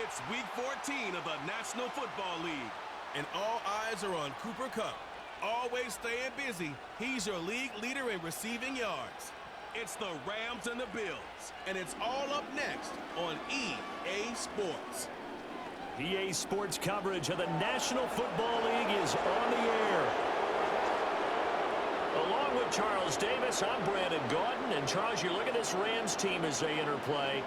It's Week 14 of the National Football League, and all eyes are on Cooper Kupp. Always staying busy, he's your league leader in receiving yards. It's the Rams and the Bills, and it's all up next on EA Sports. EA Sports coverage of the National Football League is on the air. Along with Charles Davis, I'm Brandon Gaudin. And Charles, you look at this Rams team as they interplay.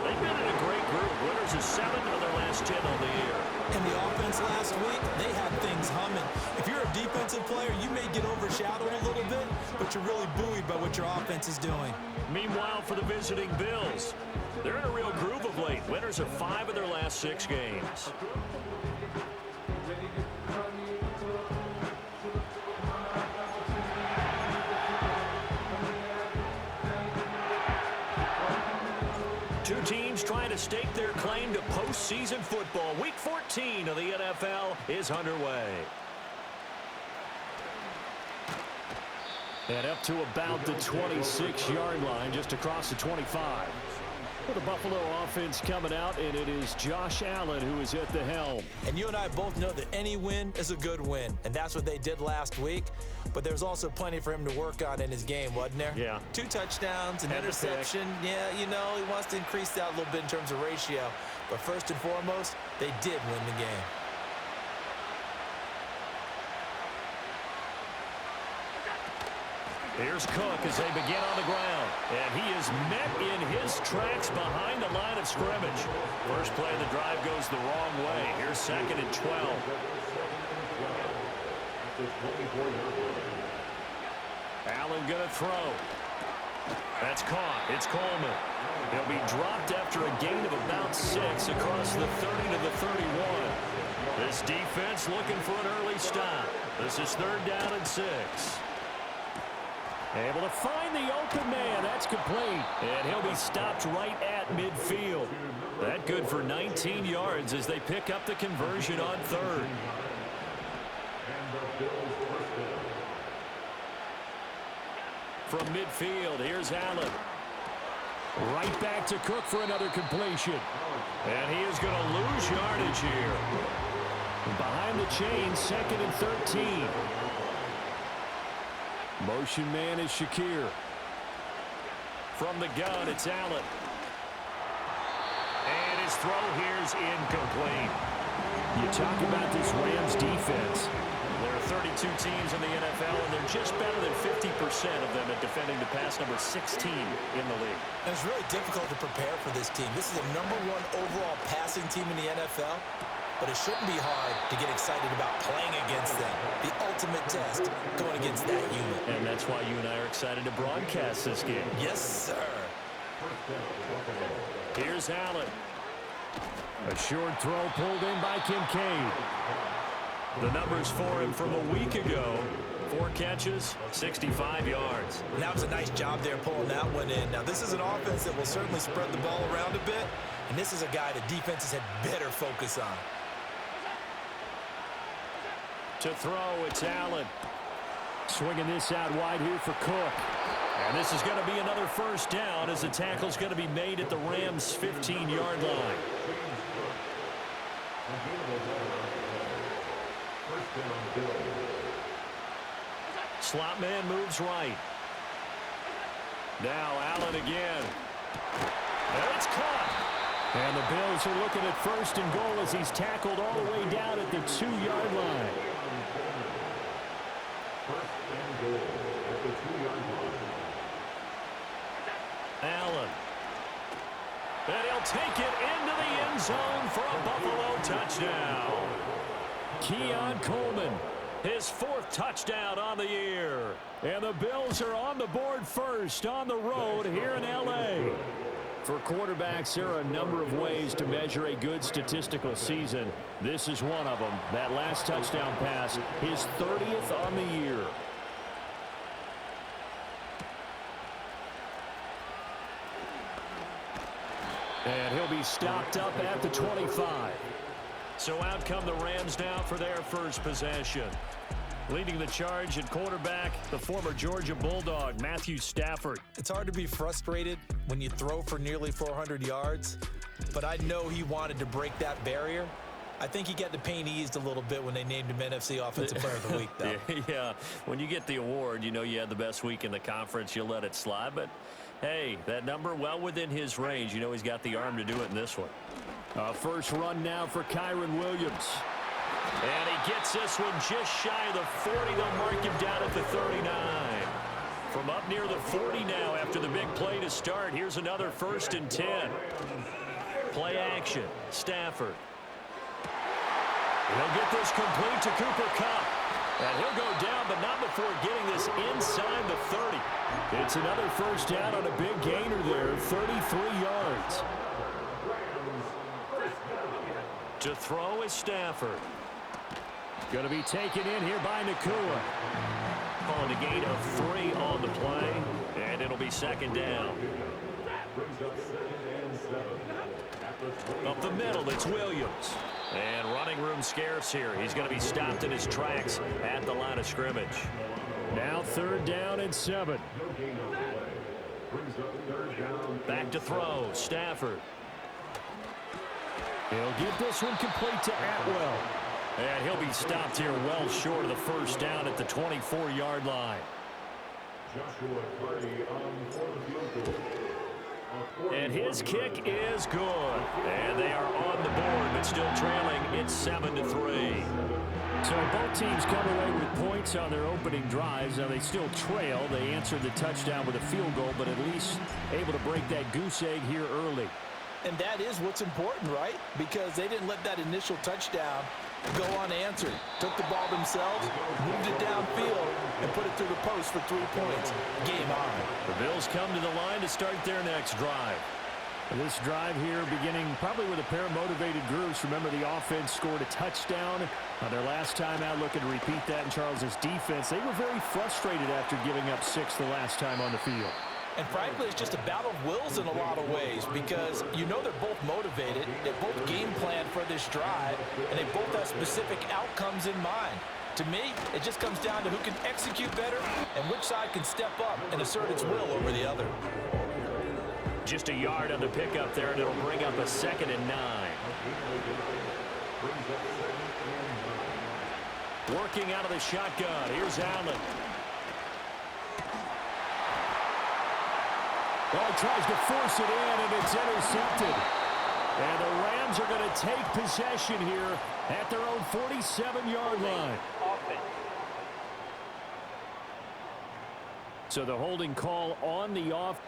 They've been in a great group. Winners of 7 of their last 10 on the year. And the offense last week, they had things humming. If you're a defensive player, you may get overshadowed a little bit, but you're really buoyed by what your offense is doing. Meanwhile, for the visiting Bills, they're in a real groove of late. Winners of 5 of their last 6 games. Two teams trying to stake their claim to postseason football. Week 14 of the NFL is underway. And up to about the 26-yard line, just across the 25. For the Buffalo offense coming out, and it is Josh Allen who is at the helm. And you and I both know that any win is a good win, and that's what they did last week. But there's also plenty for him to work on in his game, wasn't there? Yeah. 2 touchdowns, an interception. Yeah, you know, he wants to increase that a little bit in terms of ratio. But first and foremost, they did win the game. Here's Cook as they begin on the ground. And he is met in his tracks behind the line of scrimmage. First play of the drive goes the wrong way. Here's 2nd and 12. Allen going to throw. That's caught. It's Coleman. He'll be dropped after a gain of about 6 across the 30 to the 31. This defense looking for an early stop. This is 3rd down and 6. Able to find the open man. That's complete. And he'll be stopped right at midfield. That good for 19 yards as they pick up the conversion on 3rd. From midfield, here's Allen. Right back to Cook for another completion. And he is going to lose yardage here. Behind the chain, 2nd and 13. Motion man is Shakir. From the gun, it's Allen. And his throw here is incomplete. You talk about this Rams defense. There are 32 teams in the NFL, and they're just better than 50% of them at defending the pass, number 16 in the league. And it's really difficult to prepare for this team. This is a #1 overall passing team in the NFL. But it shouldn't be hard to get excited about playing against them. The ultimate test going against that unit. And that's why you and I are excited to broadcast this game. Yes, sir. Here's Allen. A short throw pulled in by Kincaid. The numbers for him from a week ago. 4 catches, 65 yards. And that was a nice job there pulling that one in. Now, this is an offense that will certainly spread the ball around a bit. And this is a guy that defenses had better focus on. To throw, it's Allen. Swinging this out wide here for Cook. And this is going to be another 1st down as the tackle's going to be made at the Rams' 15-yard line. Slot man moves right. Now Allen again. And it's caught. And the Bills are looking at 1st and goal as he's tackled all the way down at the 2-yard line. Allen. And he'll take it into the end zone for a Buffalo touchdown. Keon Coleman, his 4th touchdown on the year. And the Bills are on the board first on the road here in L.A. For quarterbacks, there are a number of ways to measure a good statistical season. This is one of them. That last touchdown pass, his 30th on the year. And he'll be stopped up at the 25. So out come the Rams now for their first possession. Leading the charge at quarterback, the former Georgia Bulldog, Matthew Stafford. It's hard to be frustrated when you throw for nearly 400 yards, but I know he wanted to break that barrier. I think he got the pain eased a little bit when they named him NFC Offensive Player of the Week, though. Yeah, when you get the award, you know you had the best week in the conference. You'll let it slide, but hey, that number well within his range. You know he's got the arm to do it in this one. First run now for Kyron Williams. And he gets this one just shy of the 40. They'll mark him down at the 39. From up near the 40 now after the big play to start. Here's another 1st and 10. Play action. Stafford. He'll get this complete to Cooper Kupp. And he'll go down, but not before getting this inside the 30. It's another first down on a big gainer there, 33 yards. To throw is Stafford. Going to be taken in here by Nakua. Calling a gain of 3 on the play, and it'll be 2nd down. Up the middle, it's Williams. And running room scarce here. He's going to be stopped in his tracks at the line of scrimmage. Now 3rd down and 7. Back to throw, Stafford. He'll get this one complete to Atwell. And he'll be stopped here well short of the 1st down at the 24-yard line. And his kick is good. And they are on the board, but still trailing. It's 7-3. So both teams come away with points on their opening drives. Now they still trail. They answered the touchdown with a field goal, but at least able to break that goose egg here early. And that is what's important, right? Because they didn't let that initial touchdown go unanswered. Took the ball themselves, moved it downfield, and put it through the post for 3 points. Game on. The Bills come to the line to start their next drive. This drive here beginning probably with a pair of motivated groups. Remember, the offense scored a touchdown on their last time out, looking to repeat that in Charles's defense. They were very frustrated after giving up 6 the last time on the field. And frankly, it's just a battle of wills in a lot of ways because you know they're both motivated, they both game plan for this drive, and they both have specific outcomes in mind. To me, it just comes down to who can execute better and which side can step up and assert its will over the other. Just a yard on the pickup there, and it'll bring up a 2nd and 9. Working out of the shotgun. Here's Allen. Well, he tries to force it in, and it's intercepted. And the Rams are going to take possession here at their own 47-yard line. So the holding call on the off.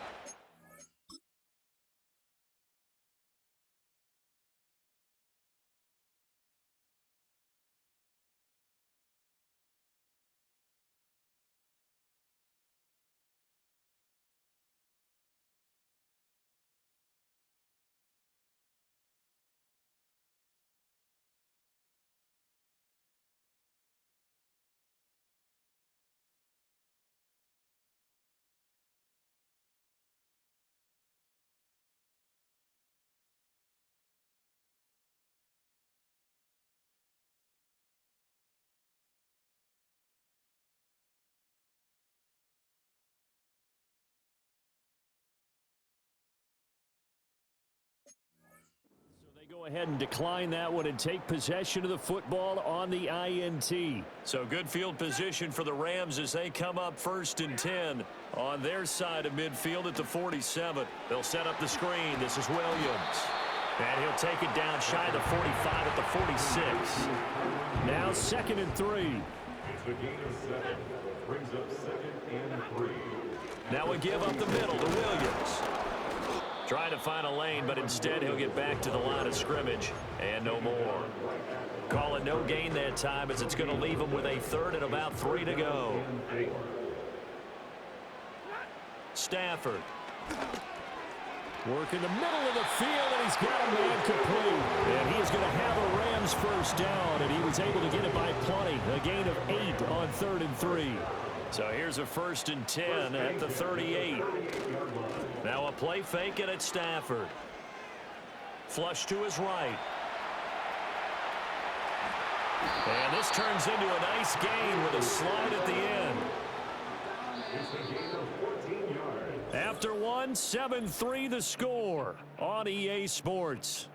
Go ahead and decline that one and take possession of the football on the INT. So good field position for the Rams as they come up 1st and 10 on their side of midfield at the 47. They'll set up the screen. This is Williams. And he'll take it down shy of the 45 at the 46. Now 2nd and 3. It's a gain of 7. Brings up 2nd and 3. Now we give up the middle to Williams. Trying to find a lane, but instead he'll get back to the line of scrimmage and no more. Call it no gain that time as it's going to leave him with a 3rd and about 3 to go. Stafford. Work in the middle of the field, and he's got a man complete. And he is going to have a Rams first down, and he was able to get it by plenty. A gain of 8 on 3rd and 3. So here's a 1st and 10 at the 38. Now a play fake and it's Stafford. Flush to his right. And this turns into a nice gain with a slide at the end. It's a gain of 14 yards. After one, 7-3 the score on EA Sports.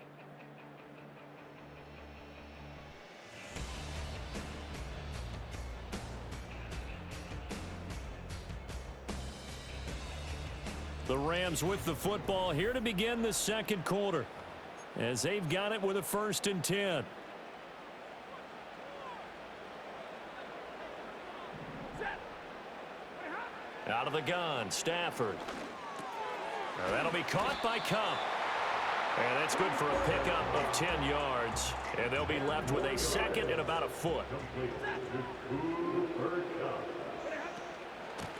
The Rams with the football here to begin the second quarter, as they've got it with a 1st and 10. Out of the gun, Stafford. Now that'll be caught by Cup. And that's good for a pickup of 10 yards. And they'll be left with a 2nd and about a foot.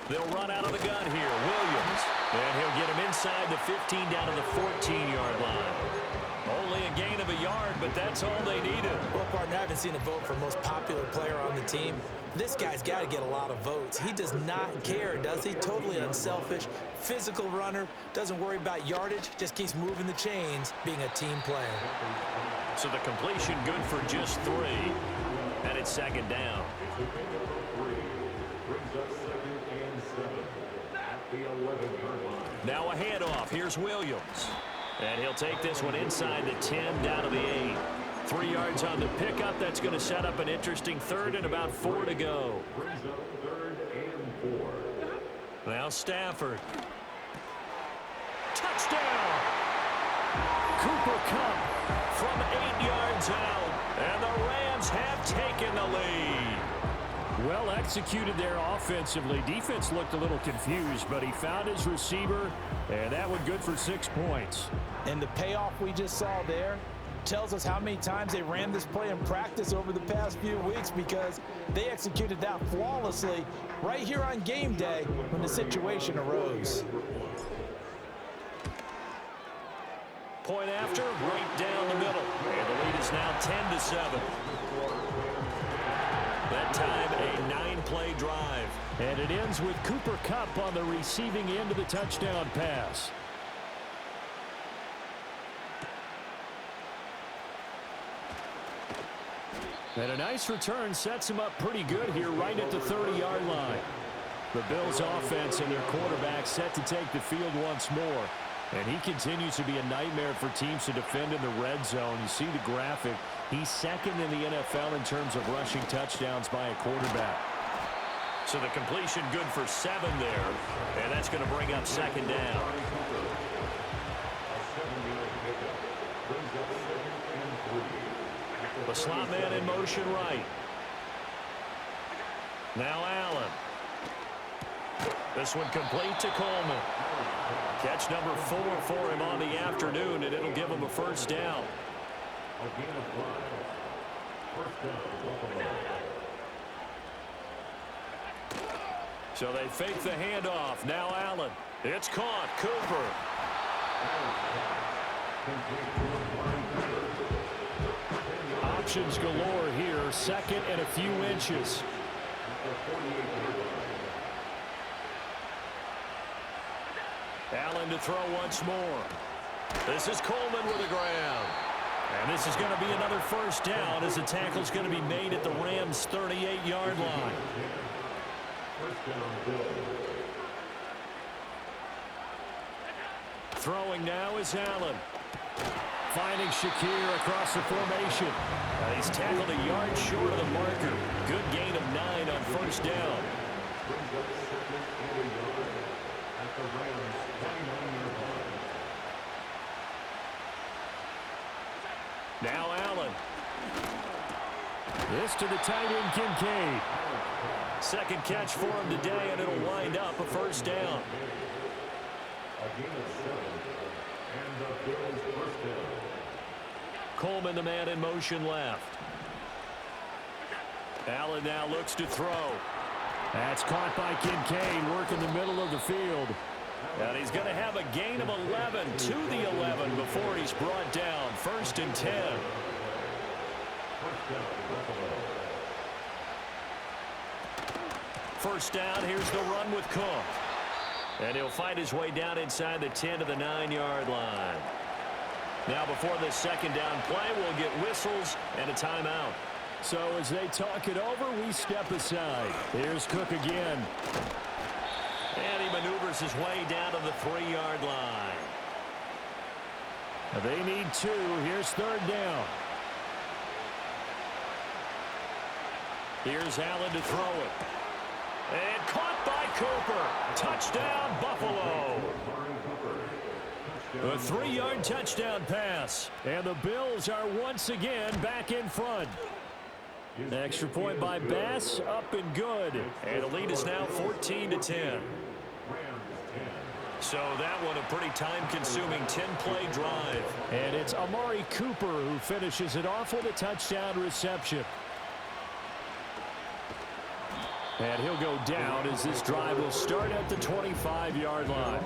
They'll run out of the gun here. Williams. And he'll get him inside the 15 down to the 14-yard line. Only a gain of a yard, but that's all they needed. Well, partner, I haven't seen a vote for most popular player on the team. This guy's got to get a lot of votes. He does not care, does he? Totally unselfish, physical runner, doesn't worry about yardage, just keeps moving the chains, being a team player. So the completion good for just 3. And it's 2nd down. Now a handoff. Here's Williams. And he'll take this one inside the 10 down to the 8. 3 yards on the pickup. That's going to set up an interesting 3rd and about 4 to go. Now Stafford. Touchdown! Cooper Kupp from 8 yards out. And the Rams have taken the lead. Well executed there offensively. Defense looked a little confused, but he found his receiver, and that one good for 6 points. And the payoff we just saw there tells us how many times they ran this play in practice over the past few weeks, because they executed that flawlessly right here on game day when the situation arose. Point after, right down the middle. And the lead is now 10-7. That time, a 9-play drive. And it ends with Cooper Kupp on the receiving end of the touchdown pass. And a nice return sets him up pretty good here right at the 30-yard line. The Bills' offense and their quarterback set to take the field once more. And he continues to be a nightmare for teams to defend in the red zone. You see the graphic. He's 2nd in the NFL in terms of rushing touchdowns by a quarterback. So the completion good for 7 there. And that's going to bring up 2nd down. The slot man in motion right. Now Allen. This one complete to Coleman. Catch number 4 for him on the afternoon, and it'll give him a 1st down. So they fake the handoff. Now Allen. It's caught. Cooper. Options galore here. 2nd and a few inches. Allen to throw once more. This is Coleman with the ground. And this is going to be another 1st down, as the tackle's going to be made at the Rams' 38-yard line. Throwing now is Allen. Finding Shakir across the formation. And he's tackled a yard short of the marker. Good gain of 9 on 1st down. Now Allen. This to the tight end, Kincaid. 2nd catch for him today, and it'll wind up a 1st down. Coleman, the man in motion left. Allen now looks to throw. That's caught by Kincaid, working the middle of the field. And he's going to have a gain of 11 to the 11 before he's brought down. 1st and 10. First down, here's the run with Cook. And he'll fight his way down inside the 10 to the 9-yard line. Now before this 2nd down play, we'll get whistles and a timeout. So as they talk it over, we step aside. Here's Cook again. And he maneuvers his way down to the 3-yard line. They need 2. Here's 3rd down. Here's Allen to throw it. And caught by Cooper. Touchdown, Buffalo. A 3-yard touchdown pass. And the Bills are once again back in front. Extra point by Bass, up and good. And the lead is now 14-10. So that one a pretty time-consuming 10-play drive. And it's Amari Cooper who finishes it off with a touchdown reception. And he'll go down as this drive will start at the 25-yard line.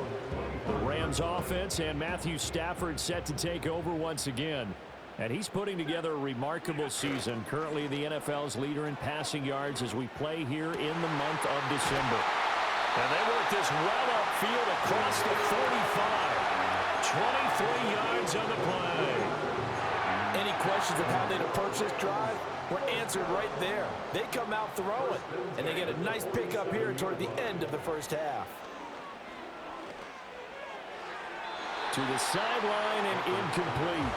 The Rams offense and Matthew Stafford set to take over once again. And he's putting together a remarkable season, currently the NFL's leader in passing yards as we play here in the month of December. And they work this well upfield across the 45. 23 yards on the play. Any questions of how they'd approach this drive were answered right there. They come out throwing, and they get a nice pickup here toward the end of the first half. To the sideline and incomplete.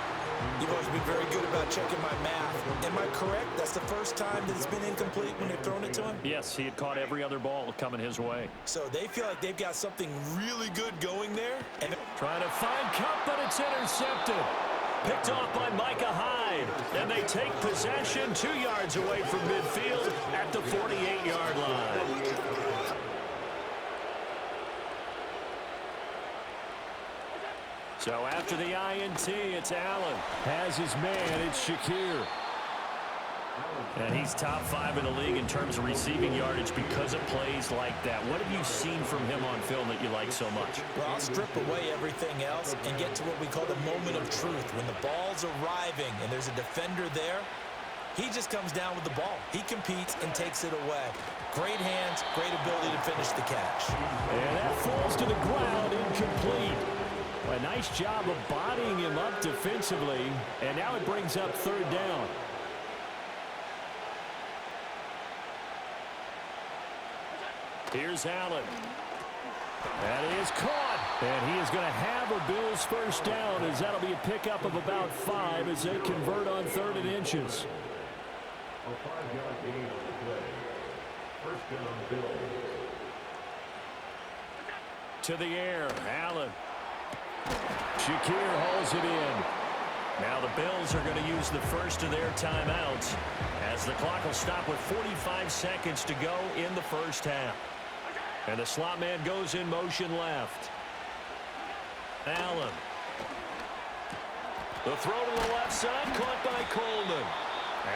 You've always been very good about checking my math. Am I correct? That's the first time that it's been incomplete when they've thrown it to him? Yes, he had caught every other ball coming his way. So they feel like they've got something really good going there. And trying to find Cup, but it's intercepted. Picked off by Micah Hyde. And they take possession 2 yards away from midfield at the 48-yard line. So after the INT, it's Allen. Has his man, it's Shakir. And he's top 5 in the league in terms of receiving yardage because of plays like that. What have you seen from him on film that you like so much? Well, I'll strip away everything else and get to what we call the moment of truth. When the ball's arriving and there's a defender there, he just comes down with the ball. He competes and takes it away. Great hands, great ability to finish the catch. And that falls to the ground, incomplete. A nice job of bodying him up defensively, and now it brings up 3rd down. Here's Allen. That is caught, and he is going to have a Bills first down as that'll be a pickup of about 5 as they convert on 3rd and inches. A 5-yard gain on the play. First down, Bills. To the air, Allen. Shakir hauls it in. Now the Bills are going to use the first of their timeouts as the clock will stop with 45 seconds to go in the first half. And the slot man goes in motion left. Allen. The throw to the left side, caught by Coleman.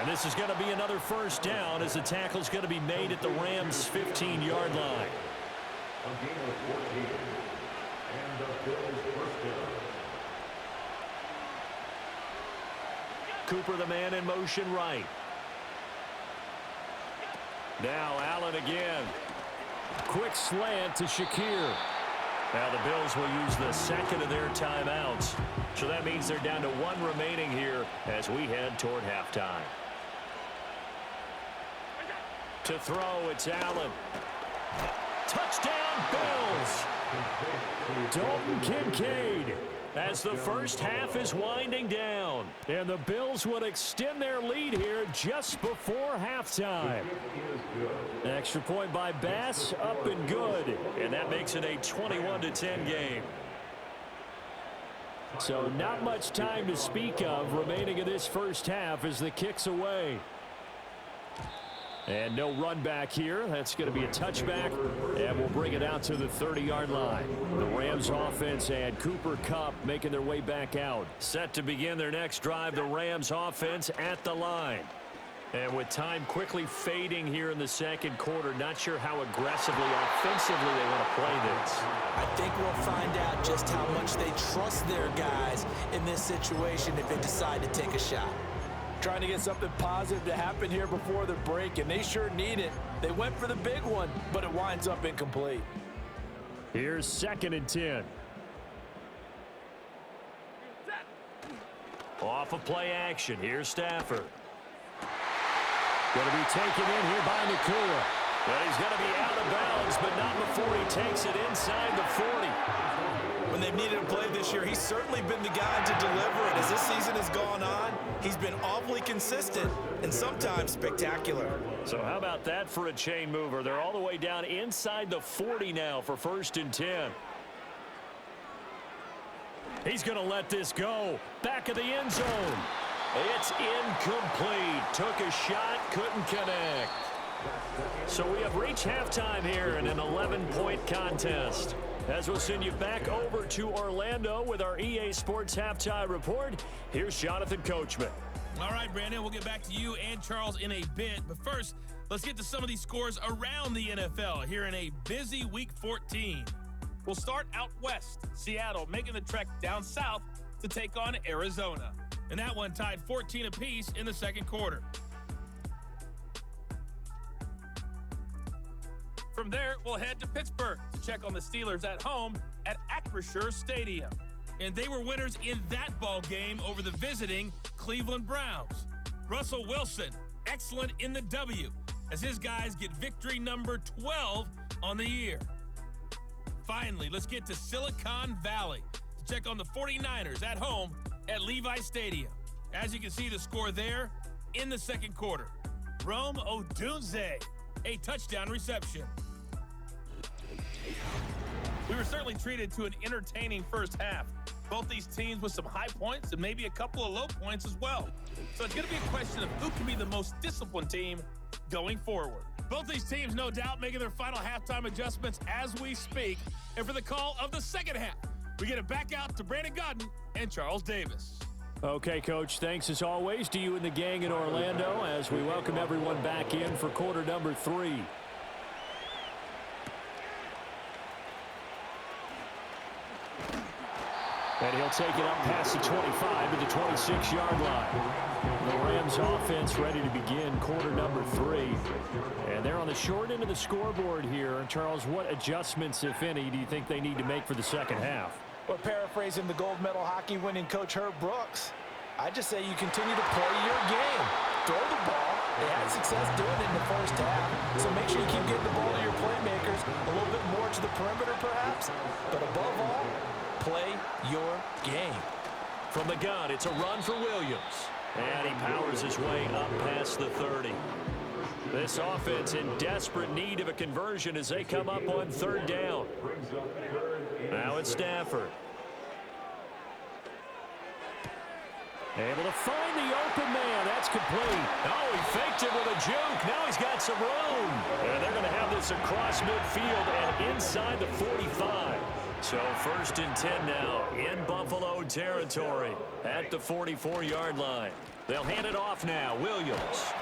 And this is going to be another first down as the tackle's going to be made at the Rams' 15-yard line. A gain of 14. And the Bills first down. Cooper, the man in motion right. Now Allen again. Quick slant to Shakir. Now the Bills will use the second of their timeouts. So that means they're down to 1 remaining here as we head toward halftime. To throw, it's Allen. Touchdown, Bills! Dalton Kincaid. As the first half is winding down. And the Bills would extend their lead here just before halftime. Extra point by Bass, up and good. And that makes it a 21-10 game. So not much time to speak of remaining in this first half as the kick's away. And no run back here. That's going to be a touchback, and we'll bring it out to the 30-yard line. The Rams offense and Cooper Kupp making their way back out. Set to begin their next drive, the Rams offense at the line. And with time quickly fading here in the second quarter, not sure how aggressively, offensively they want to play this. I think we'll find out just how much they trust their guys in this situation if they decide to take a shot. Trying to get something positive to happen here before the break, and they sure need it. They went for the big one, but it winds up incomplete. Here's 2nd and 10. Off of play action, here's Stafford. Going to be taken in here by Nakua. But he's going to be out of bounds, but not before he takes it inside the 40. When they've needed a play this year, he's certainly been the guy to deliver it. As this season has gone on, he's been awfully consistent and sometimes spectacular. So how about that for a chain mover? They're all the way down inside the 40 now for 1st and 10. He's going to let this go. Back of the end zone. It's incomplete. Took a shot, couldn't connect. So we have reached halftime here in an 11-point contest. As we'll send you back over to Orlando with our EA Sports Halftime Report, here's Jonathan Coachman. All right, Brandon, we'll get back to you and Charles in a bit. But first, let's get to some of these scores around the NFL here in a busy Week 14. We'll start out west. Seattle making the trek down south to take on Arizona. And that one tied 14 apiece in the second quarter. From there, we'll head to Pittsburgh to check on the Steelers at home at Acrisure Stadium. And they were winners in that ball game over the visiting Cleveland Browns. Russell Wilson, excellent in the W, as his guys get victory number 12 on the year. Finally, let's get to Silicon Valley to check on the 49ers at home at Levi Stadium. As you can see the score there in the second quarter. Rome Odunze, a touchdown reception. We were certainly treated to an entertaining first half. Both these teams with some high points and maybe a couple of low points as well. So it's going to be a question of who can be the most disciplined team going forward. Both these teams, no doubt, making their final halftime adjustments as we speak. And for the call of the second half, we get it back out to Brandon Godden and Charles Davis. Okay, Coach, thanks as always to you and the gang in Orlando as we welcome everyone back in for quarter number 3. And he'll take it up past the 25 to the 26-yard line. The Rams offense ready to begin quarter number 3. And they're on the short end of the scoreboard here. Charles, what adjustments, if any, do you think they need to make for the second half? Well, paraphrasing the gold medal hockey winning coach Herb Brooks, I just say you continue to play your game. Throw the ball. They had success doing it in the first half. So make sure you keep getting the ball to your playmakers, a little bit more to the perimeter perhaps. But above all, play your game. From the gun, it's a run for Williams. And he powers his way up past the 30. This offense in desperate need of a conversion as they come up on third down. Now it's Stafford. Able to find the open man. That's complete. Oh, he faked it with a juke. Now he's got some room. And they're going to have this across midfield and inside the 45. So 1st and 10 now in Buffalo territory at the 44-yard line. They'll hand it off now. Williams.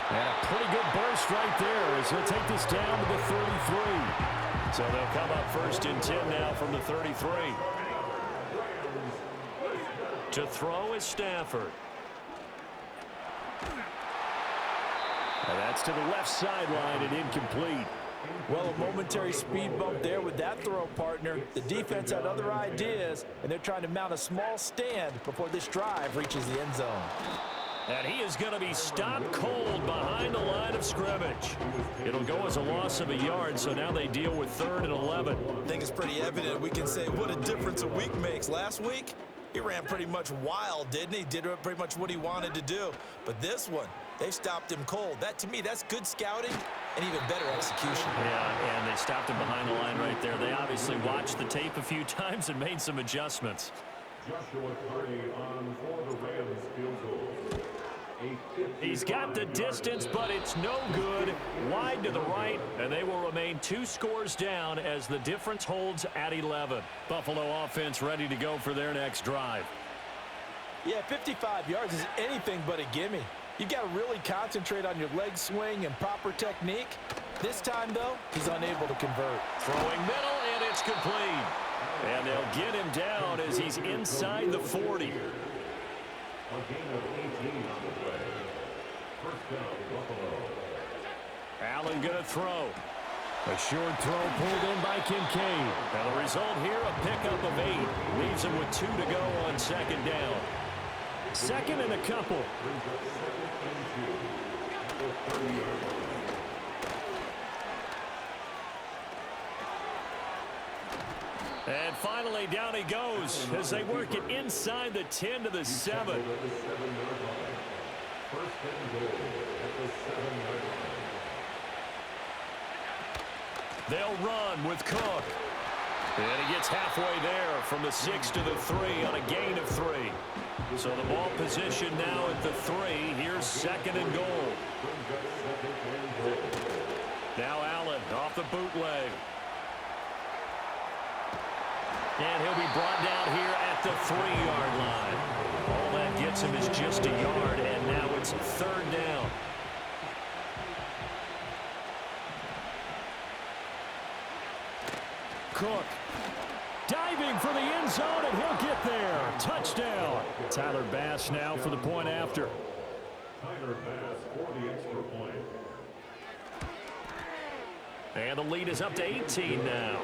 And a pretty good burst right there as he'll take this down to the 33. So they'll come up 1st and 10 now from the 33. To throw is Stafford. And that's to the left sideline and incomplete. Well, a momentary speed bump there with that throw, partner. The defense had other ideas, and they're trying to mount a small stand before this drive reaches the end zone. And he is going to be stopped cold behind the line of scrimmage. It'll go as a loss of a yard, so now they deal with 3rd and 11. I think it's pretty evident. We can say what a difference a week makes. Last week, he ran pretty much wild, didn't he? Did pretty much what he wanted to do. But this one, they stopped him cold. That, to me, that's good scouting and even better execution. Yeah, and they stopped him behind the line right there. They obviously watched the tape a few times and made some adjustments. Joshua Purdy on for the Rams field goal. He's got the distance, but it's no good. Wide to the right, and they will remain 2 scores down as the difference holds at 11. Buffalo offense ready to go for their next drive. Yeah, 55 yards is anything but a gimme. You've got to really concentrate on your leg swing and proper technique. This time, though, he's unable to convert. Throwing middle, and it's complete. And they'll get him down as he's inside the 40. A gain of 18 on the play. First down, Buffalo. Allen going to throw. A short throw pulled in by Kincaid. Now the result here, a pickup of 8. Leaves him with 2 to go on 2nd down. 2nd and a couple. And finally, down he goes as they work it inside the 10 to the 7. First and goal at the 7-yard line. They'll run with Cook. And he gets halfway there from the 6 to the 3 on a gain of 3. So the ball position now at the 3. Here's second and goal. Now Allen off the bootleg. And he'll be brought down here at the 3-yard line. All that gets him is just a yard, and now it's third down. Cook diving for the end zone, and he'll get there. Touchdown. Tyler Bass now for the point after. Tyler Bass for the extra point. And the lead is up to 18 now.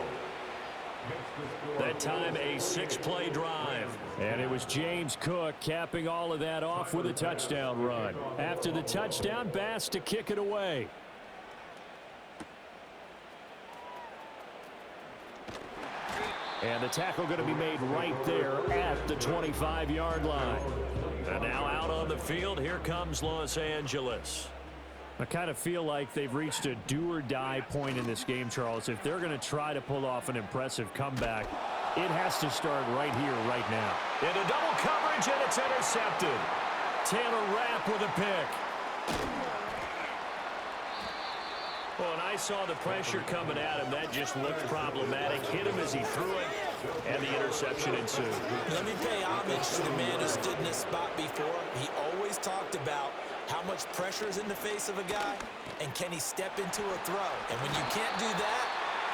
That time a 6-play drive. And it was James Cook capping all of that off with a touchdown run. After the touchdown, Bass to kick it away. And the tackle going to be made right there at the 25-yard line. And now out on the field, here comes Los Angeles. I kind of feel like they've reached a do-or-die point in this game, Charles. If they're going to try to pull off an impressive comeback, it has to start right here, right now. Into double coverage, and it's intercepted. Taylor Rapp with a pick. Well, and I saw the pressure coming at him. That just looked problematic. Hit him as he threw it, and the interception ensued. Let me pay homage to the man who stood in this spot before. He always talked about how much pressure is in the face of a guy, and can he step into a throw? And when you can't do that,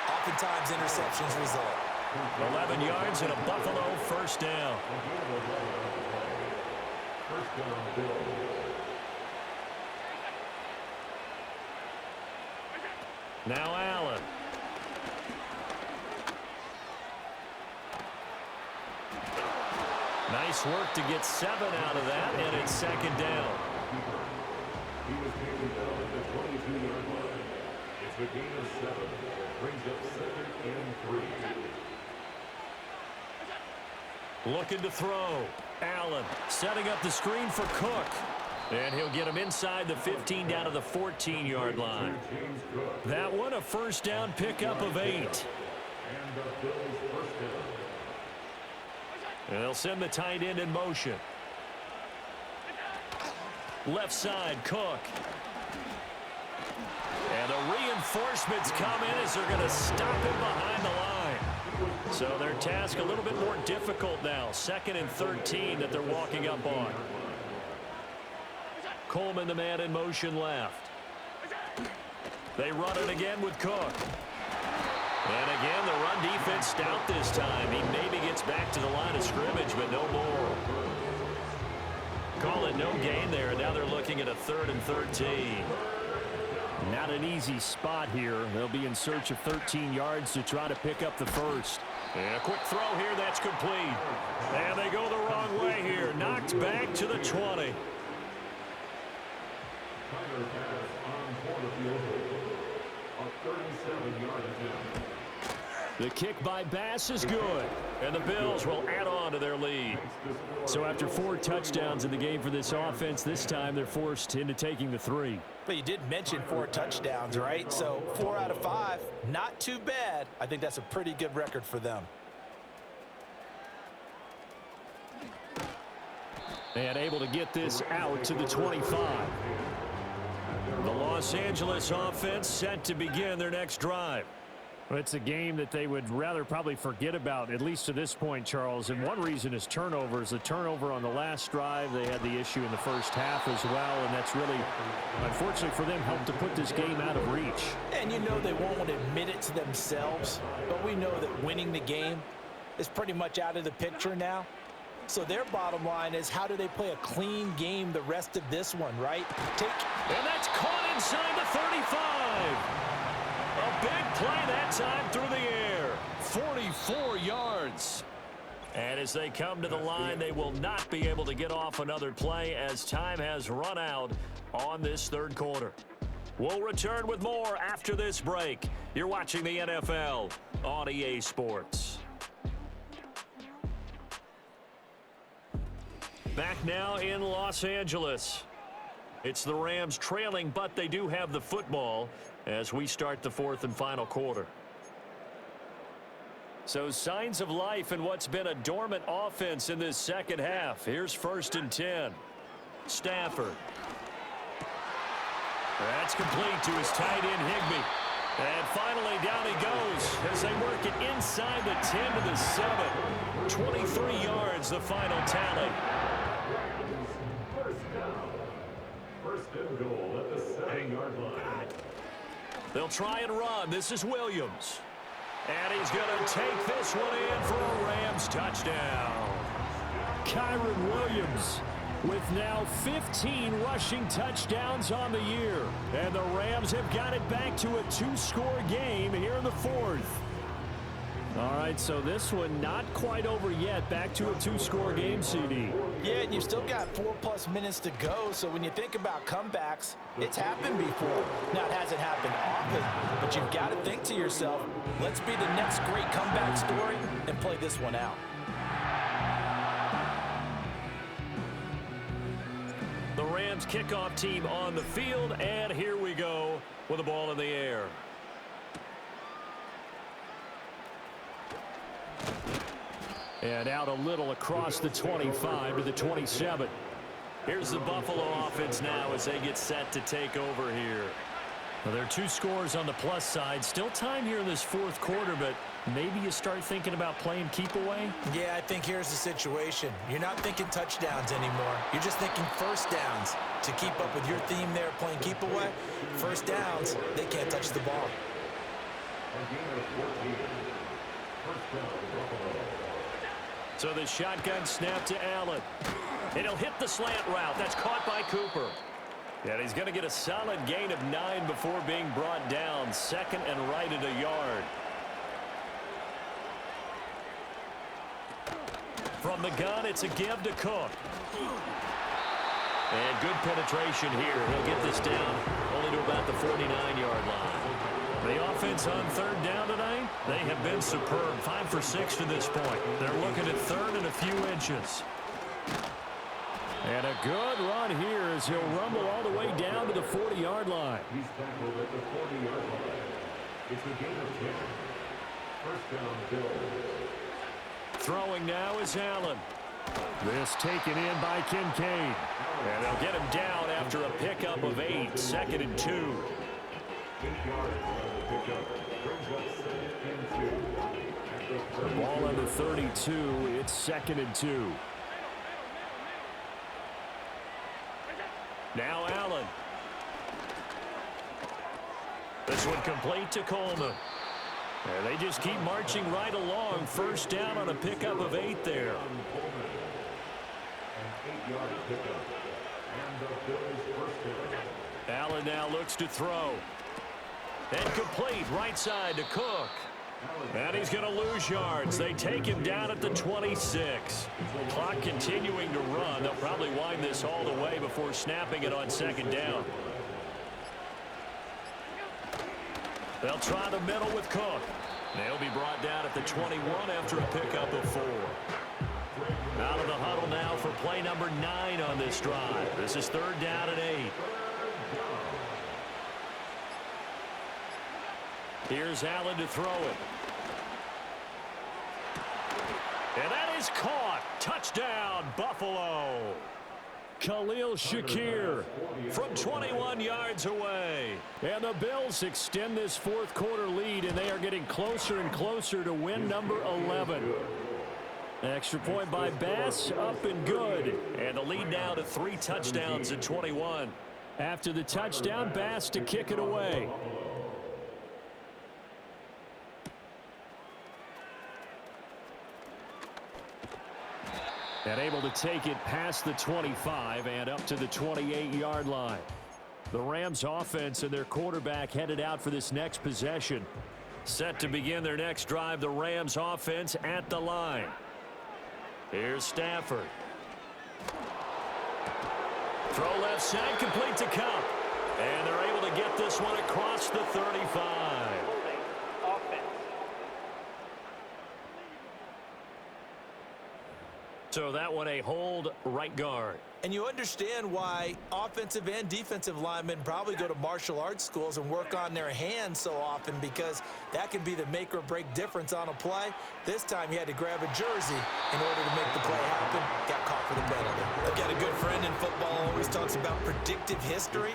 oftentimes interceptions result. 11 yards and a Buffalo first down. First down, Bill. Now Allen. Nice work to get 7 out of that, and it's second down. He was taken down at the 22-yard line. It's a gain of 7. Brings up second and 3. Looking to throw. Allen setting up the screen for Cook. And he'll get him inside the 15 down to the 14-yard line. That one a first down pickup of 8. And the Bills first down. And they'll send the tight end in motion. Left side, Cook. And the reinforcements come in as they're going to stop him behind the line. So their task a little bit more difficult now. Second and 13 that they're walking up on. Coleman, the man in motion left. They run it again with Cook. And again, the run defense stout this time. He maybe gets back to the line of scrimmage, but no more. Call it no gain there. Now they're looking at a 3rd and 13. Not an easy spot here. They'll be in search of 13 yards to try to pick up the first. And a quick throw here, that's complete. And they go the wrong way here. Knocked back to the 20. Tyler Bass on for the field goal. A 37-yard attempt. The kick by Bass is good. And the Bills will add on to their lead. So after 4 touchdowns in the game for this offense, this time they're forced into taking the 3. But you did mention 4 touchdowns, right? So 4 out of 5, not too bad. I think that's a pretty good record for them. And able to get this out to the 25. The Los Angeles offense set to begin their next drive. Well, it's a game that they would rather probably forget about, at least to this point, Charles. And one reason is turnovers. The turnover on the last drive, they had the issue in the first half as well. And that's really, unfortunately for them, helped to put this game out of reach. And you know they won't admit it to themselves, but we know that winning the game is pretty much out of the picture now. So their bottom line is, how do they play a clean game the rest of this one, right? And that's caught inside the 35. A big play that time through the air. 44 yards. And as they come to the line, they will not be able to get off another play as time has run out on this third quarter. We'll return with more after this break. You're watching the NFL on EA Sports. Back now in Los Angeles. It's the Rams trailing, but they do have the football as we start the fourth and final quarter. So signs of life in what's been a dormant offense in this second half. Here's 1st and 10. Stafford. That's complete to his tight end, Higbee. And finally down he goes as they work it inside the 10 to the 7. 23 yards, the final tally. First down. First and goal at the 7-yard line. They'll try and run. This is Williams. And he's going to take this one in for a Rams touchdown. Kyron Williams with now 15 rushing touchdowns on the year. And the Rams have got it back to a 2-score game here in the fourth. All right, so this one not quite over yet. Back to a 2-score game, CD. Yeah, and you've still got 4+ minutes to go, so when you think about comebacks, it's happened before. Now, it hasn't happened often, but you've got to think to yourself, let's be the next great comeback story and play this one out. The Rams kickoff team on the field, and here we go with the ball in the air. And out a little across the 25 to the 27. Here's the Buffalo offense now as they get set to take over here. Well, there are 2 scores on the plus side. Still time here in this fourth quarter, but maybe you start thinking about playing keep away? Yeah, I think here's the situation. You're not thinking touchdowns anymore. You're just thinking first downs. To keep up with your theme there, playing keep away, first downs, they can't touch the ball. So the shotgun snap to Allen. And he'll hit the slant route. That's caught by Cooper. And he's going to get a solid gain of 9 before being brought down. 2nd and right at a yard. From the gun, it's a give to Cook. And good penetration here. He'll get this down only to about the 49-yard line. The offense on 3rd down tonight, they have been superb. 5 for 6 to this point. They're looking at 3rd and a few inches. And a good run here as he'll rumble all the way down to the 40-yard line. He's tackled at the 40-yard line. It's a gain of 10. First down, Bills. Throwing now is Allen. This taken in by Kincaid. And they'll get him down after a pickup of 8. 2nd and 2. 8 yards on the pickup. Brings up 2nd and 2. The ball on the 32. It's 2nd and 2. Now Allen. This one complete to Coleman. And they just keep marching right along. First down on a pickup of 8 there. An 8-yard pickup. And the Bills first down. Allen now looks to throw. And complete right side to Cook. And he's going to lose yards. They take him down at the 26. Clock continuing to run. They'll probably wind this all the way before snapping it on 2nd down. They'll try the middle with Cook. They'll be brought down at the 21 after a pickup of 4. Out of the huddle now for play number 9 on this drive. This is 3rd down and 8. Here's Allen to throw it. And that is caught. Touchdown, Buffalo. Khalil Shakir from 21 yards away. And the Bills extend this fourth quarter lead, and they are getting closer and closer to win number 11. Extra point by Bass, up and good. And the lead now to 3 touchdowns in 21. After the touchdown, Bass to kick it away. And able to take it past the 25 and up to the 28-yard line. The Rams offense and their quarterback headed out for this next possession. Set to begin their next drive, the Rams offense at the line. Here's Stafford. Throw left side, complete to Cup. And they're able to get this one across the 35. So that one a hold right guard. And you understand why offensive and defensive linemen probably go to martial arts schools and work on their hands so often, because that can be the make or break difference on a play. This time he had to grab a jersey in order to make the play happen. Got caught for the penalty. I've got a good friend in football, always talks about predictive history.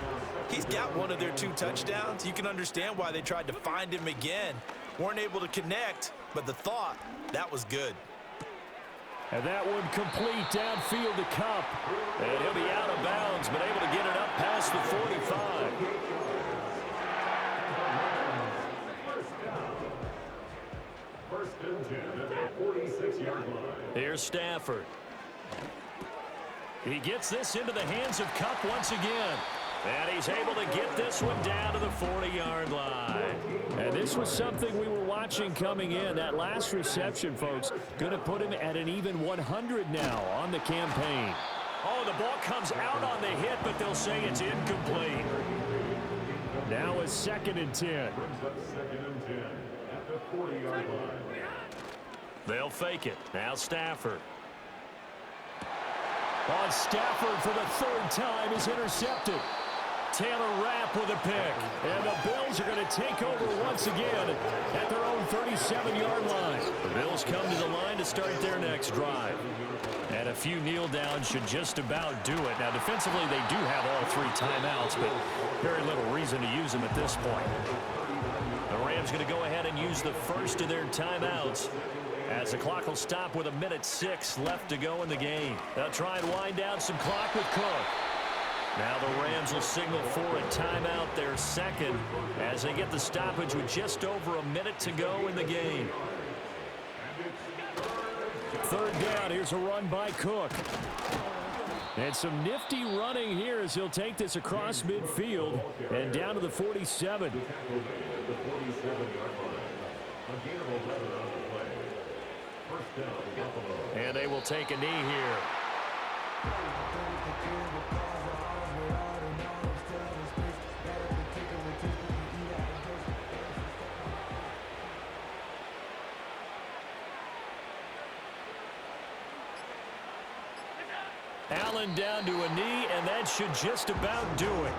He's got one of their 2 touchdowns. You can understand why they tried to find him again. Weren't able to connect, but the thought, that was good. And that one complete downfield to Cup. And he'll be out of bounds, but able to get it up past the 45. First and 10 at the 46-yard line. Here's Stafford. He gets this into the hands of Cup once again. And he's able to get this one down to the 40-yard line. And this was something we were watching coming in. That last reception, folks, going to put him at an even 100 now on the campaign. Oh, the ball comes out on the hit, but they'll say it's incomplete. Now it's 2nd and 10. Brings up 2nd and 10 at the 40-yard line. They'll fake it. Now Stafford. On Stafford for the 3rd time is intercepted. Taylor Rapp with a pick. And the Bills are going to take over once again at their own 37-yard line. The Bills come to the line to start their next drive. And a few kneel downs should just about do it. Now, defensively, they do have all 3 timeouts, but very little reason to use them at this point. The Rams going to go ahead and use the first of their timeouts, as the clock will stop with 1:06 left to go in the game. They'll try and wind down some clock with Cook. Now the Rams will signal for a timeout, their 2nd, as they get the stoppage with just over a minute to go in the game. 3rd down. Here's a run by Cook. And some nifty running here as he'll take this across midfield and down to the 47. And they will take a knee here. Allen down to a knee, and that should just about do it.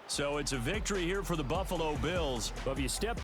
So it's a victory here for the Buffalo Bills. But if you step